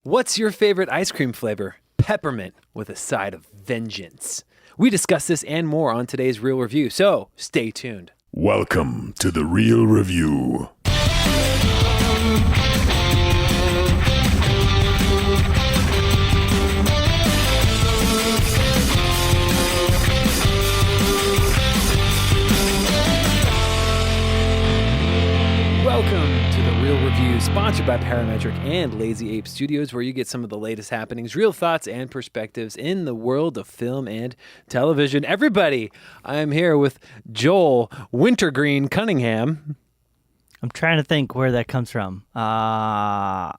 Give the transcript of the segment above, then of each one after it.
What's your favorite ice cream flavor? Peppermint with a side of vengeance. We discuss this and more on today's Real Review, so stay tuned. Welcome to the Real Review. Welcome to the Real Review, sponsored by Parametric and Lazy Ape Studios, where you get some of the latest happenings, real thoughts, and perspectives in the world of film and television. Everybody, I'm here with Joel Wintergreen Cunningham. I'm trying to think where that comes from. I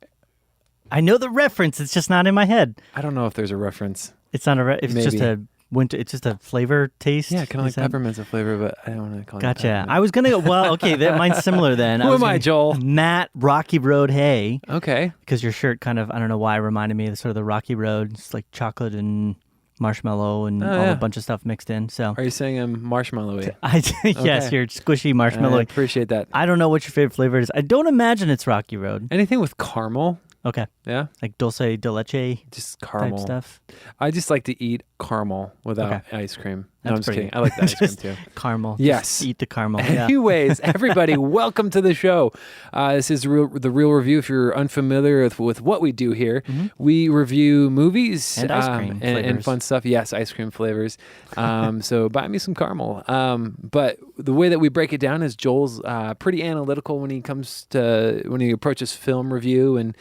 know the reference. It's just not in my head. I don't know if there's a reference. It's not a. It's Maybe. just a winter. It's just a flavor taste. Yeah, kind of like Is that- peppermint's a flavor, but I don't want to call it Gotcha. peppermint. I was gonna go. Well, okay, mine's similar then. Who was am I, gonna- Joel? Matt Rocky Road Hay. Okay. Because your shirt kind of, I don't know why, reminded me of sort of the Rocky Road. It's like chocolate and marshmallow and yeah. a bunch of stuff mixed in. So Are you saying I'm marshmallowy? yes, Okay. you're squishy I marshmallow. appreciate that. I don't know what your favorite flavor is. I don't imagine it's Rocky Road. Anything with caramel? Okay, Yeah, like dulce de leche just type caramel stuff. I just like to eat caramel without Okay. ice cream. No, I'm That's just pretty kidding. I like the ice cream Just too. Caramel. Yes. Just eat the caramel. Yeah. Anyways, everybody, welcome to the show. This is the Real Review. If you're unfamiliar with what we do here, we review movies And ice cream and flavors. fun stuff. Yes, ice cream flavors. So buy me some caramel. But the way that we break it down is Joel's pretty analytical when he approaches film review and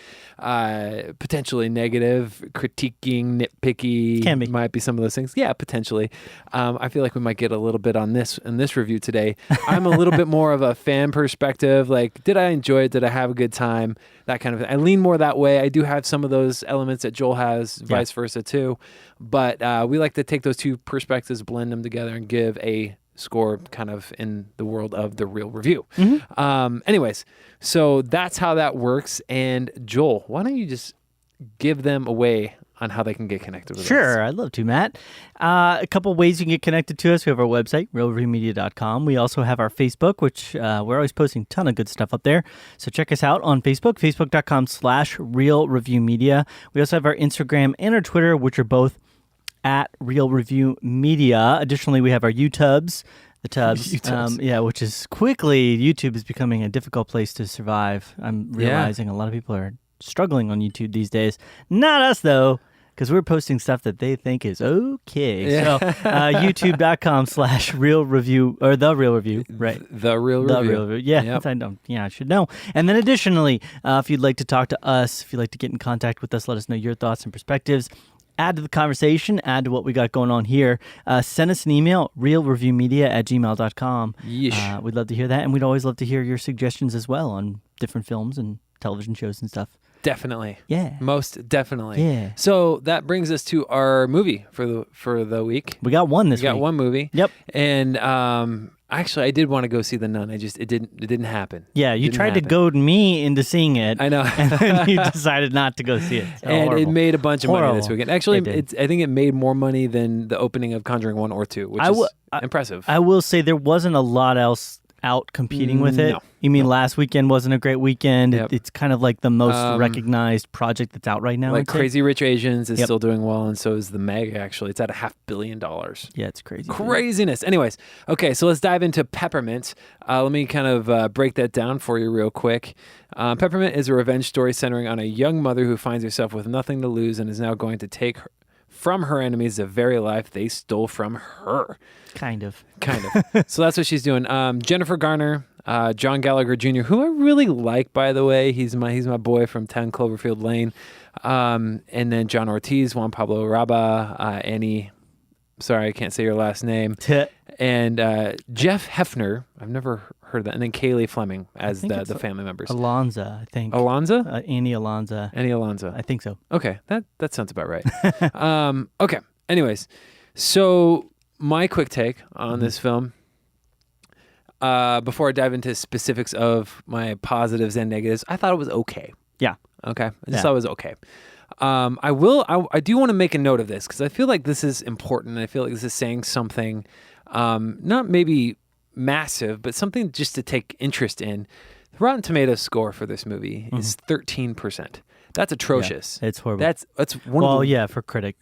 potentially negative, critiquing, nitpicky. Can be. Might be some of those things. Yeah, potentially. I feel like we might get a little bit on this in this review today. I'm a little bit more of a fan perspective. Like, did I enjoy it? Did I have a good time? That kind of thing. I lean more that way. I do have some of those elements that Joel has, vice versa too. But we like to take those two perspectives, blend them together, and give a score kind of in the world of the Real Review. Anyways, so that's how that works. And Joel, why don't you just give them away on how they can get connected with us? Sure, I'd love to, Matt. A couple ways you can get connected to us. We have our website, realreviewmedia.com. We also have our Facebook, which we're always posting a ton of good stuff up there. So check us out on Facebook, facebook.com/realreviewmedia. We also have our Instagram and our Twitter, which are both at Real Review Media. Additionally, we have our YouTubes. The tubs, YouTubes. which is quickly, YouTube is becoming a difficult place to survive. I'm realizing a lot of people are struggling on YouTube these days. Not us, though, because we're posting stuff that they think is okay. Yeah. So youtube.com/real review, or The Real Review, right? The Real The Review. Real Review. Yeah, Yep. I should know. And then additionally, if you'd like to talk to us, if you'd like to get in contact with us, let us know your thoughts and perspectives. Add to the conversation, add to what we got going on here. Send us an email, realreviewmedia@gmail.com. Yeesh. We'd love to hear that, and we'd always love to hear your suggestions as well on different films and television shows and stuff. Definitely. Yeah. Most definitely. Yeah. So that brings us to our movie for the week. We got one this We got week. one movie. Yep. And actually, I did want to go see The Nun. It didn't happen. Yeah, you Didn't tried happen. to goad me into seeing it. I know. And then you decided not to go see it. So And it horrible. made a bunch of money this Horrible. weekend. Actually, It did. I think it made more money than the opening of Conjuring 1 or 2, which is impressive. I will say there wasn't a lot else out competing with it. No. You mean last weekend wasn't a great weekend? Yep. It's kind of like the most recognized project that's out right now. Like I'd say. Crazy Rich Asians is Yep. still doing well, and so is The Meg, actually. It's at $500 million. Yeah, it's crazy. Craziness. Anyways, okay, so let's dive into Peppermint. Let me kind of break that down for you real quick. Peppermint is a revenge story centering on a young mother who finds herself with nothing to lose and is now going to take from her enemies the very life they stole from her. Kind of. So that's what she's doing. Jennifer Garner, John Gallagher Jr., who I really like, by the way. He's my boy from 10 Cloverfield Lane. And then John Ortiz, Juan Pablo Raba, Annie. Sorry, I can't say your last name. And Jeff Hefner. I've never heard of that. And then Kaylee Fleming as the family members. Alonza, I think. Alonza? Annie Alonza. Annie Alonza. I think so. Okay, that sounds about right. Okay, anyways. So my quick take on this film, before I dive into specifics of my positives and negatives, I thought it was okay. Yeah. Okay, I just thought it was okay. I do want to make a note of this because I feel like this is important. I feel like this is saying something, not maybe massive, but something just to take interest in. The Rotten Tomatoes score for this movie is 13%. That's atrocious. It's horrible. That's one of the, for critic.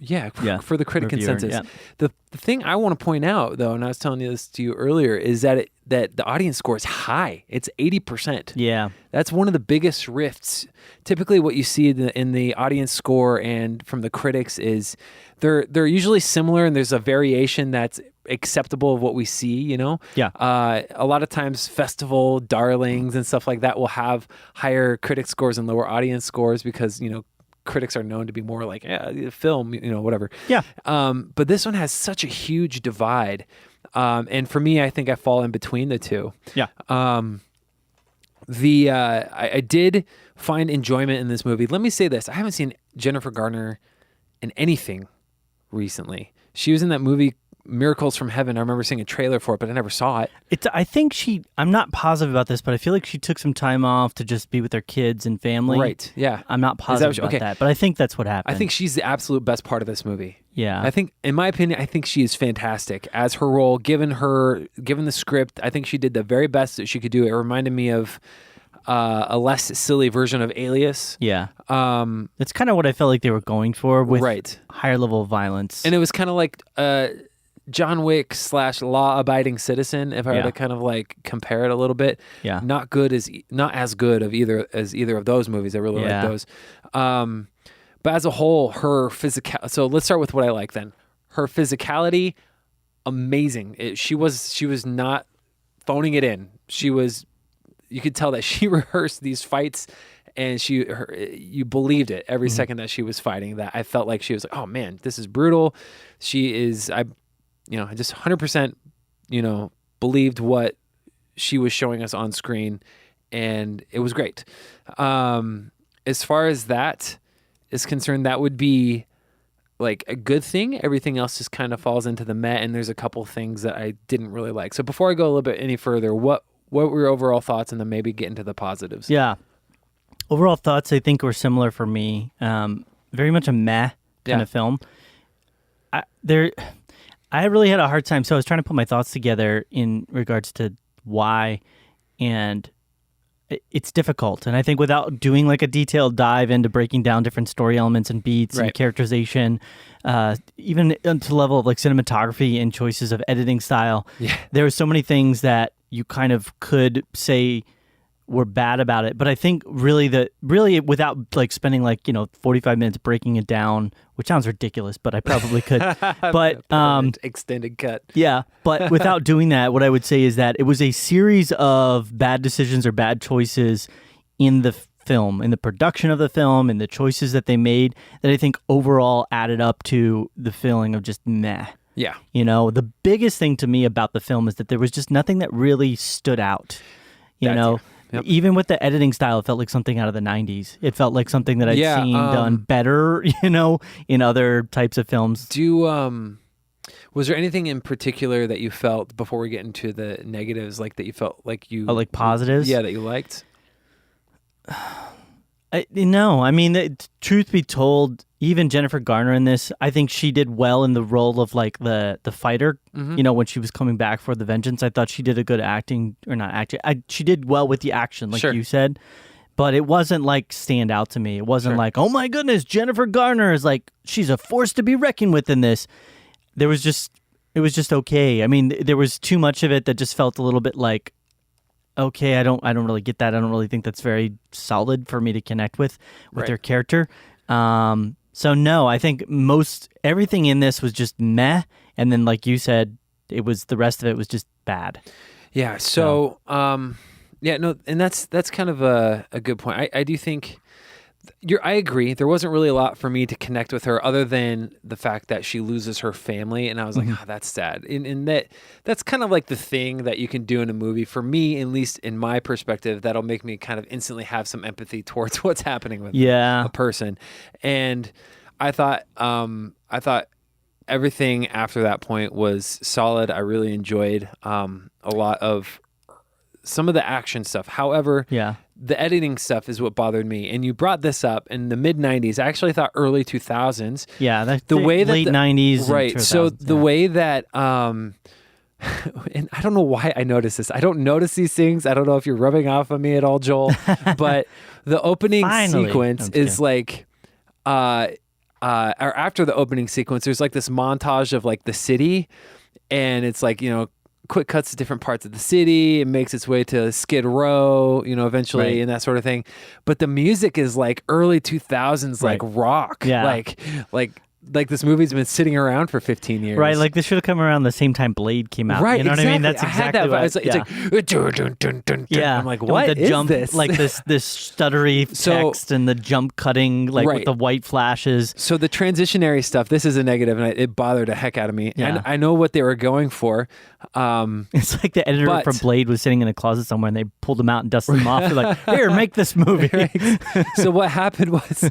For the critic Reviewer, consensus. yeah. The thing I want to point out, though, and I was telling you this to you earlier, is that that the audience score is high. It's 80%. Yeah. That's one of the biggest rifts. Typically, what you see in the audience score and from the critics is they're usually similar, and there's a variation that's acceptable of what we see. Yeah. A lot of times, festival darlings and stuff like that will have higher critic scores and lower audience scores because critics are known to be more like film, whatever. Yeah. But this one has such a huge divide. And for me, I think I fall in between the two. Yeah. I did find enjoyment in this movie. Let me say this. I haven't seen Jennifer Garner in anything recently. She was in that movie Miracles from Heaven. I remember seeing a trailer for it, but I never saw it. I think I'm not positive about this, but I feel like she took some time off to just be with her kids and family. Right. Yeah. I'm not positive about that, but I think that's what happened. I think she's the absolute best part of this movie. Yeah. I think, in my opinion, I think she is fantastic as her role, given the script. I think she did the very best that she could do. It reminded me of a less silly version of Alias. Yeah. That's kind of what I felt like they were going for with higher level of violence. And it was kind of like John Wick / law-abiding citizen, if I were to kind of like compare it a little bit. Yeah. Not as good of either of those movies. I really like those. But as a whole, her physical. So let's start with what I like then. Her physicality, amazing. She was not phoning it in. You could tell that she rehearsed these fights, and you believed it every second that she was fighting. That I felt like she was like, oh man, this is brutal. She is. I just 100%, believed what she was showing us on screen, and it was great. As far as that is concerned, that would be like a good thing. Everything else just kind of falls into the meh, and there's a couple things that I didn't really like. So before I go a little bit any further, what were your overall thoughts, and then maybe get into the positives? Yeah. Overall thoughts, I think, were similar for me. Very much a meh kind of film. I really had a hard time. So I was trying to put my thoughts together in regards to why, and it's difficult. And I think without doing like a detailed dive into breaking down different story elements and beats and characterization, even to the level of like cinematography and choices of editing style, there were so many things that you kind of could say were bad about it. But I think really without like spending 45 minutes breaking it down, which sounds ridiculous, but I probably could. But extended cut. Yeah. But without doing that, what I would say is that it was a series of bad decisions or bad choices in the film, in the production of the film, and the choices that they made that I think overall added up to the feeling of just meh. Yeah. The biggest thing to me about the film is that there was just nothing that really stood out. Yep. Even with the editing style, it felt like something out of the 90s. It felt like something that I'd seen done better, in other types of films. Was there anything in particular that you felt, before we get into the negatives, like that you felt like you... Oh, like positives? Yeah, that you liked? No. I mean, truth be told, even Jennifer Garner in this, I think she did well in the role of like the fighter. Mm-hmm. When she was coming back for the vengeance, I thought she did a good she did well with the action, like you said. But it wasn't like stand out to me. It wasn't like, oh my goodness, Jennifer Garner is like, she's a force to be reckoned with in this. It was just okay. I mean, there was too much of it that just felt a little bit like, okay, I don't really get that. I don't really think that's very solid for me to connect with their character. So no, I think everything in this was just meh, and then like you said, the rest of it was just bad. Yeah. So and that's kind of a good point. I do think I agree. There wasn't really a lot for me to connect with her other than the fact that she loses her family, and I was like, that's sad. And that's kind of like the thing that you can do in a movie. For me, at least in my perspective, that'll make me kind of instantly have some empathy towards what's happening with a person. And I thought everything after that point was solid. I really enjoyed a lot of some of the action stuff. However, the editing stuff is what bothered me. And you brought this up in the mid 90s. I actually thought early 2000s. Yeah, the way that late 90s. Right. So the way that, and I don't know why I noticed this. I don't notice these things. I don't know if you're rubbing off on me at all, Joel, but the opening Finally. sequence I'm just is kidding. like, or after the opening sequence, there's like this montage of like the city, and it's like, quick cuts to different parts of the city. It makes its way to Skid Row, eventually, Right. and that sort of thing. But the music is like early 2000s, like Right. rock, Yeah. like this movie's been sitting around for 15 years. Right, like this should have come around the same time Blade came out. Right, You know exactly. what I mean? That's I had exactly that, what it's like, dun, dun, dun, dun. yeah. I'm like, And what with the is jump, this? like this stuttery So- text and the jump cutting, like Right. with the white flashes. So the transitionary stuff, this is a negative, and it bothered the heck out of me. Yeah. And I know what they were going for. It's like the editor But- for Blade was sitting in a closet somewhere and they pulled him out and dusted him off. They're like, here, make this movie. So what happened was,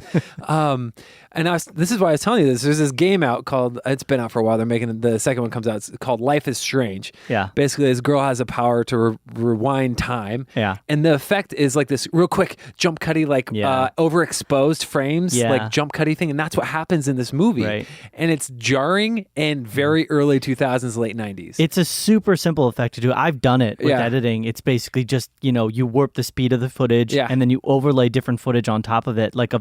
this is why I was telling you this. There's this game out called, it's been out for a while. They're making the second one comes out. It's called Life is Strange. Yeah. Basically, this girl has a power to rewind time. Yeah. And the effect is like this real quick jump cutty, like Yeah. overexposed frames, Yeah. like jump cutty thing. And that's what happens in this movie. Right. And it's jarring and very early 2000s, late 90s. It's a super simple effect to do. I've done it with Yeah. editing. It's basically just, you warp the speed of the footage Yeah. and then you overlay different footage on top of it, like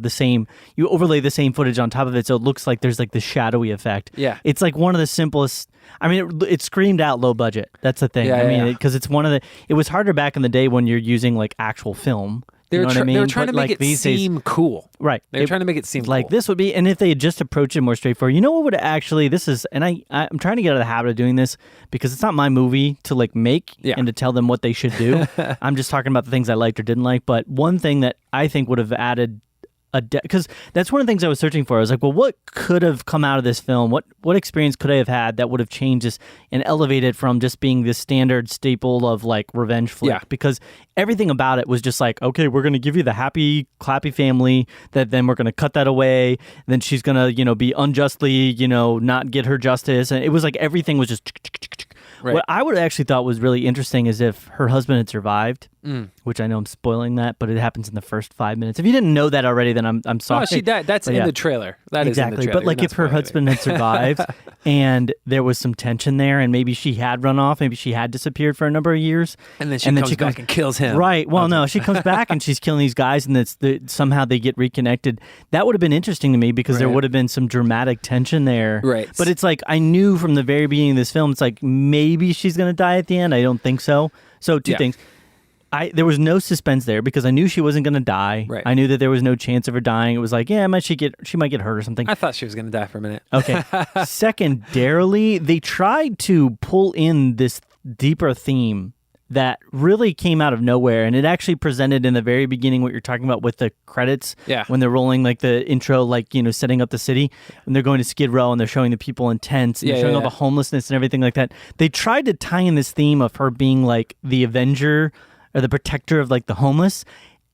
you overlay the same footage on top of it so it looks like there's like this shadowy effect. Yeah. It's like one of the simplest. I mean, it screamed out low budget. That's the thing. Yeah, I mean, yeah. because it's one of it was harder back in the day when you're using like actual film. They You were, know what I mean? they were trying But, to make like, it these days- seem cool. Right. They were trying to make it seem like cool. this would be, and if they had just approached it more straightforward, what would actually, I'm trying to get out of the habit of doing this because it's not my movie to like make Yeah. and to tell them what they should do. I'm just talking about the things I liked or didn't like. But one thing that I think would have added because that's one of the things I was searching for. I was like, well, what could have come out of this film? What experience could I have had that would have changed this and elevated from just being this standard staple of like revenge flick? Yeah. Because everything about it was just like, okay, we're going to give you the happy, clappy family, that then we're going to cut that away. Then she's going to, be unjustly, not get her justice. And it was like everything was just. Right. What I would have actually thought was really interesting is if her husband had survived, which I know I'm spoiling that, but it happens in the first 5 minutes. If you didn't know that already, then I'm sorry. No, she died. That's But in yeah. the trailer. That is in Exactly. the trailer. But like You're if not her spoiling husband had survived and there was some tension there and maybe she had run off, maybe she had disappeared for a number of years. And then she comes back and kills him. Right. Well, no, she comes back and she's killing these guys and somehow they get reconnected. That would have been interesting to me because there Right. would have been some dramatic tension there. Right. But it's like I knew from the very beginning of this film, it's like maybe she's going to die at the end. I don't think so. So two Yeah. things. There was no suspense there because I knew she wasn't going to die. Right. I knew that there was no chance of her dying. It was like, yeah, she might get hurt or something. I thought she was going to die for a minute. Okay. Secondarily, they tried to pull in this deeper theme that really came out of nowhere, and it actually presented in the very beginning what you're talking about with the credits. Yeah. When they're rolling like the intro, like setting up the city, and they're going to Skid Row and they're showing the people in tents and Yeah, they're showing yeah, all yeah. the homelessness and everything like that. They tried to tie in this theme of her being like the avenger or the protector of like the homeless.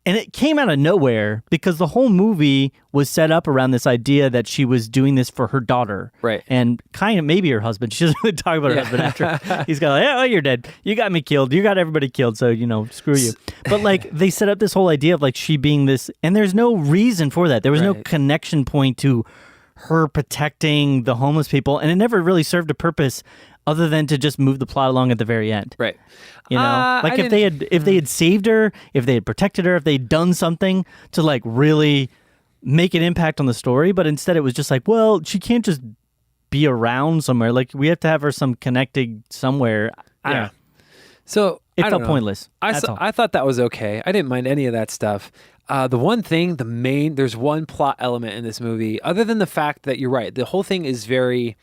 And it came out of nowhere because the whole movie was set up around this idea that she was doing this for her daughter. Right. And kind of maybe her husband. She doesn't really talk about her husband after. He's got like, oh, you're dead. You got me killed. You got everybody killed. So, screw you. But like they set up this whole idea of like she being this, and there's no reason for that. There was no Right. connection point to her protecting the homeless people. And it never really served a purpose other than to just move the plot along at the very end. Right. Like if they had saved her, if they had protected her, if they'd done something to like really make an impact on the story, but instead it was just like, well, she can't just be around somewhere. Like we have to have her some connected somewhere. I don't know. So It I felt don't know. pointless. That's all. I thought that was okay. I didn't mind any of that stuff. The one thing, there's one plot element in this movie, other than the fact that you're right, the whole thing is very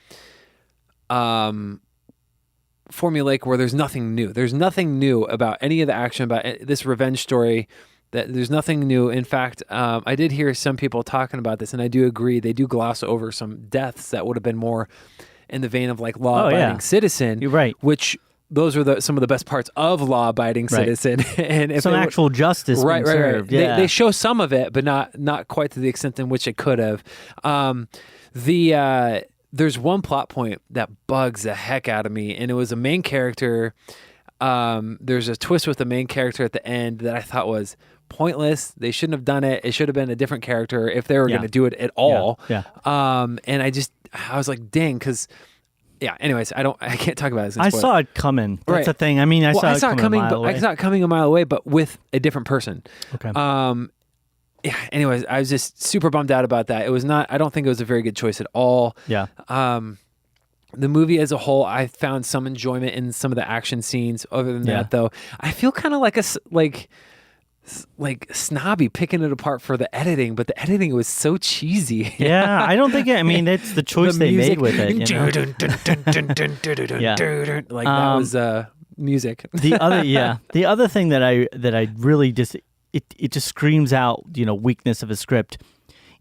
formulaic, where there's nothing new. There's nothing new about any of the action about this revenge story. That there's nothing new. In fact, I did hear some people talking about this, and I do agree. They do gloss over some deaths that would have been more in the vein of like law-abiding citizen. You're right. Which those were some of the best parts of law-abiding Right. citizen. And if Some they would- actual justice right, being right, right. served. Yeah. They show some of it, but not quite to the extent in which it could have. There's one plot point that bugs the heck out of me, and it was a main character. There's a twist with the main character at the end that I thought was pointless. They shouldn't have done it. It should have been a different character if they were Yeah. going to do it at all. Yeah. And I was like, dang, because anyways, I can't talk about this. I saw it coming. That's Right. the thing. I mean, I saw it coming a mile but away. I saw it coming a mile away, but with a different person. Okay. yeah, anyways, I was just super bummed out about that. It was not, I don't think it was a very good choice at all. Yeah. The movie as a whole, I found some enjoyment in some of the action scenes. Other than that, though, I feel kind of like snobby picking it apart for the editing, but the editing was so cheesy. Yeah, I don't think I mean it's the choice they made with it. You know? Yeah. Like that was music. The other thing that I really just it just screams out, you know, weakness of a script.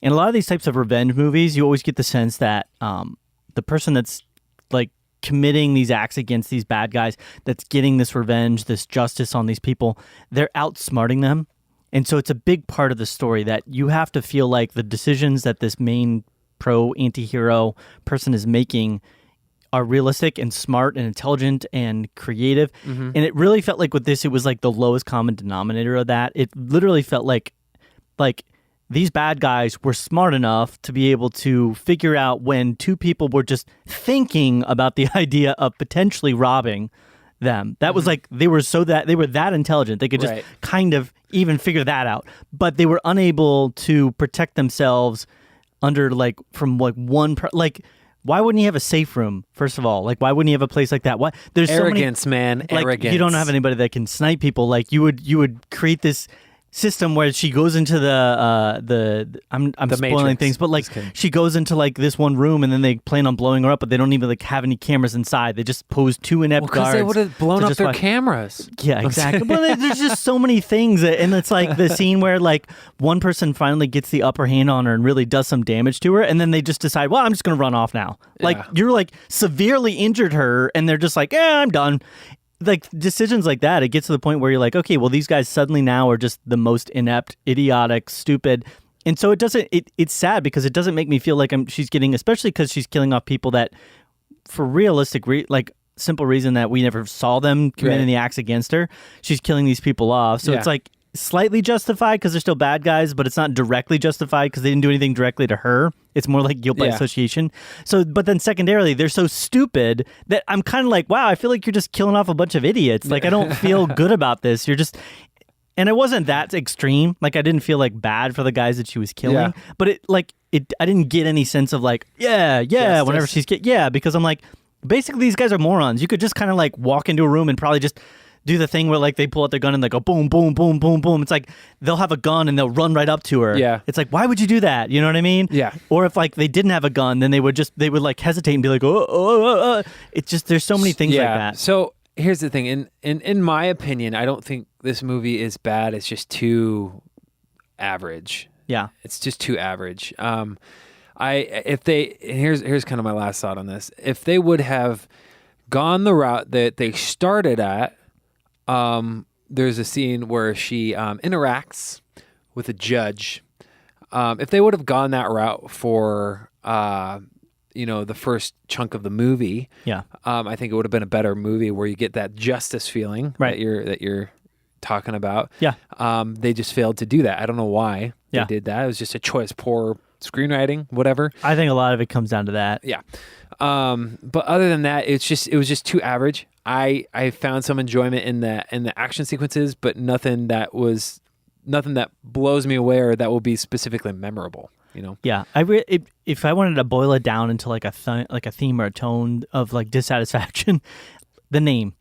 In a lot of these types of revenge movies, you always get the sense that the person that's like committing these acts against these bad guys, that's getting this revenge, this justice on these people, they're outsmarting them. And so it's a big part of the story that you have to feel like the decisions that this main anti-hero person is making are realistic and smart and intelligent and creative. Mm-hmm. And it really felt like with this, it was like the lowest common denominator of that. It literally felt like these bad guys were smart enough to be able to figure out when two people were just thinking about the idea of potentially robbing them. That was like they were that intelligent. They could just kind of even figure that out. But they were unable to protect themselves under from one why wouldn't you have a safe room, first of all? Like, why wouldn't you have a place like that? Why? There's arrogance, so many, man. Arrogance. You don't have anybody that can snipe people. Like, you would create this system where she goes into I'm spoiling Matrix. things, but like she goes into like this one room and then they plan on blowing her up, but they don't even like have any cameras inside. They just pose two inept guards. Because they would have blown up their cameras. Yeah, exactly. Well, there's just so many things, and it's like the scene where like one person finally gets the upper hand on her and really does some damage to her, and then they just decide, well, I'm just gonna run off now. Yeah. Like you're like severely injured her, and they're just like, I'm done. Like decisions like that, it gets to the point where you're like, okay, well, these guys suddenly now are just the most inept, idiotic, stupid. And so it's sad because it doesn't make me feel like she's getting, especially because she's killing off people that for realistic, simple reason that we never saw them committing the acts against her. She's killing these people off. So it's like slightly justified because they're still bad guys, but it's not directly justified because they didn't do anything directly to her. It's more like guilt by association. So, but then secondarily, they're so stupid that I'm kind of like, wow, I feel like you're just killing off a bunch of idiots. Like, I don't feel good about this. You're just, and it wasn't that extreme. Like, I didn't feel like bad for the guys that she was killing, but I didn't get any sense of like, justice. Whenever because I'm like, basically these guys are morons. You could just kind of like walk into a room and probably just do the thing where like they pull out their gun and they go boom, boom, boom, boom, boom. It's like they'll have a gun and they'll run right up to her. Yeah. It's like, why would you do that? You know what I mean? Yeah. Or if like they didn't have a gun, then they would like hesitate and be like, oh. It's just, there's so many things like that. So here's the thing. In my opinion, I don't think this movie is bad. It's just too average. Yeah. It's just too average. Here's kind of my last thought on this. If they would have gone the route that they started at, there's a scene where she interacts with a judge. If they would have gone that route for the first chunk of the movie, I think it would have been a better movie where you get that justice feeling that you're talking about. Yeah. They just failed to do that. I don't know why they did that. It was just a choice, poor screenwriting, whatever. I think a lot of it comes down to that. Yeah. But other than that, it was just too average. I found some enjoyment in the action sequences, but nothing that blows me away or that will be specifically memorable. You know? Yeah. If I wanted to boil it down into like a theme or a tone of like dissatisfaction, the name.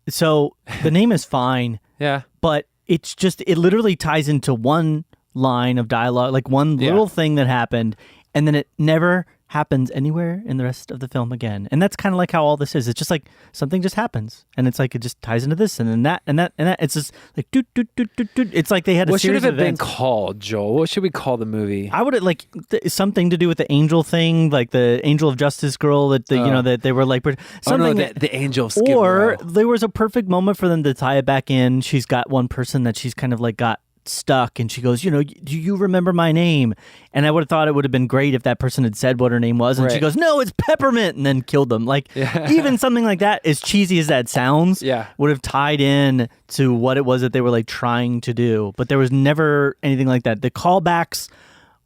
So the name is fine. Yeah. But it literally ties into one line of dialogue, like one little thing that happened, and then it never happens anywhere in the rest of the film again. And that's kind of like how all this is. It's just like something just happens, and it's like it just ties into this and then that and that and that. It's just like doot, doot, doot, doot, doot. It's like they had a series of events. What should it have been called, Joel? What should we call the movie? I would like something to do with the angel thing, like the Angel of Justice girl that that they were like something. The Angel of Skid Or Row. There was a perfect moment for them to tie it back in. She's got one person that she's kind of like got stuck, and she goes, do you remember my name? And I would have thought it would have been great if that person had said what her name was, and she goes, no, it's Peppermint, and then killed them. Like, even something like that, as cheesy as that sounds, would have tied in to what it was that they were like trying to do. But there was never anything like that. The callbacks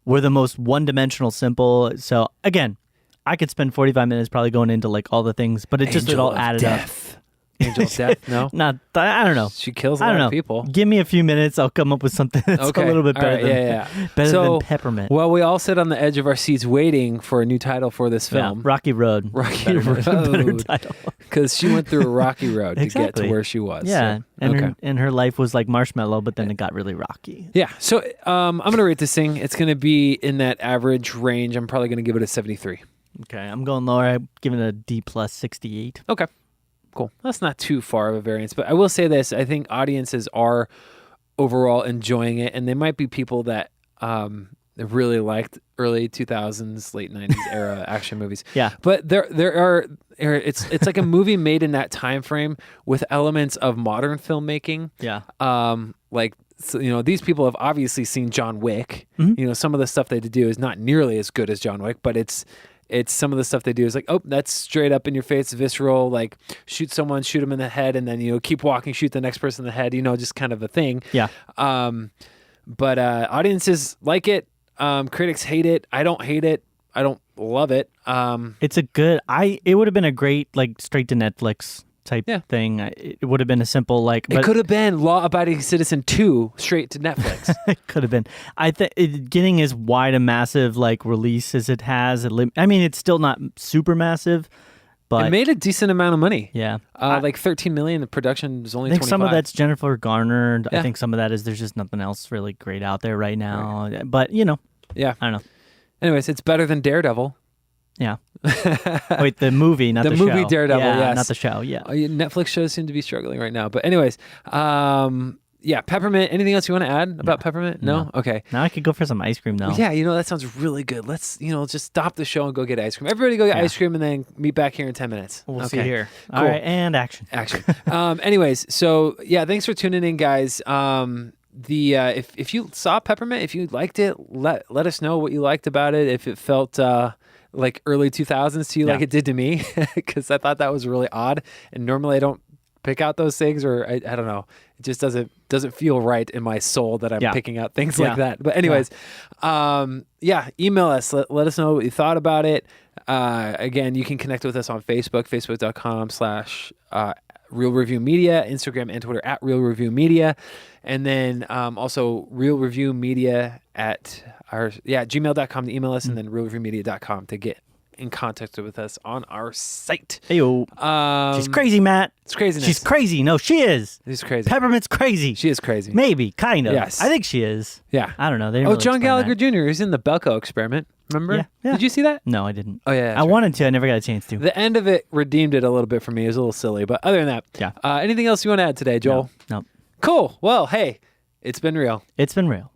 were the most one-dimensional, simple. So again, I could spend 45 minutes probably going into like all the things, but it all added up. Angel of Death? No? I don't know. She kills a I lot don't know. of people. Give me a few minutes. I'll come up with something that's Okay. a little bit All better right. than Yeah. better So, than Peppermint. Well, we all sit on the edge of our seats waiting for a new title for this Yeah, film. Rocky Road. Rocky Better Road. title. Because she went through a rocky road to get Exactly. to where she was. Yeah, So, and her life was like marshmallow, but then it got really rocky. Yeah. So I'm going to rate this thing. It's going to be in that average range. I'm probably going to give it a 73. Okay, I'm going lower. I'm giving it a D plus 68. Okay. Cool. That's not too far of a variance. But I will say this. I think audiences are overall enjoying it. And they might be people that really liked early 2000s, late 90s era action movies. Yeah. But there are it's like a movie made in that time frame with elements of modern filmmaking. Yeah. Like, so, these people have obviously seen John Wick. Mm-hmm. Some of the stuff they do is not nearly as good as John Wick, but it's some of the stuff they do is like, oh, that's straight up in your face, visceral, like shoot someone, shoot them in the head, and then, keep walking, shoot the next person in the head, just kind of a thing. Yeah. But audiences like it. Critics hate it. I don't hate it. I don't love it. It's a good. It would have been a great like straight to Netflix type thing. It would have been a simple like. It could have been Law Abiding Citizen 2 straight to Netflix. It could have been. I think getting as wide a massive like release as it has. I mean, it's still not super massive, but it made a decent amount of money. Yeah, like 13 million. The production was only. I think 25. some of that's Jennifer Garner. Yeah. I think some of that is there's just nothing else really great out there right now. Right. But yeah, I don't know. Anyways, it's better than Daredevil. Yeah. Wait, the movie, not the show. The movie Daredevil, yeah, yes. not the show. Yeah. Netflix shows seem to be struggling right now. But anyways, Peppermint. Anything else you want to add about Peppermint? No? Okay. Now I could go for some ice cream though. Yeah, that sounds really good. Let's, just stop the show and go get ice cream. Everybody go get ice cream and then meet back here in 10 minutes. We'll see here. Cool. All right, and action. Anyways, so thanks for tuning in, guys. If you saw Peppermint, if you liked it, let us know what you liked about it. If it felt like early 2000s to you, like it did to me, because I thought that was really odd. And normally I don't pick out those things, or I don't know. It just doesn't feel right in my soul that I'm picking out things like that. But anyways, email us. Let us know what you thought about it. Again, you can connect with us on Facebook, facebook.com/Real Review Media, Instagram and Twitter @RealReviewMedia, and then also Real Review Media at gmail.com to email us, and then realreviewmedia.com to get in contact with us on our site. Heyo. She's crazy, Matt. It's craziness. She's crazy. No, she is. She's crazy. Peppermint's crazy. She is crazy. Maybe, kind of. Yes. I think she is. Yeah. I don't know. They didn't really John explain Gallagher that. Jr. is in the Belko experiment. Remember? Yeah. Did you see that? No, I didn't. Oh, yeah. I wanted to. I never got a chance to. The end of it redeemed it a little bit for me. It was a little silly. But other than that, Yeah. Anything else you want to add today, Joel? No. Cool. Well, hey, it's been real. It's been real.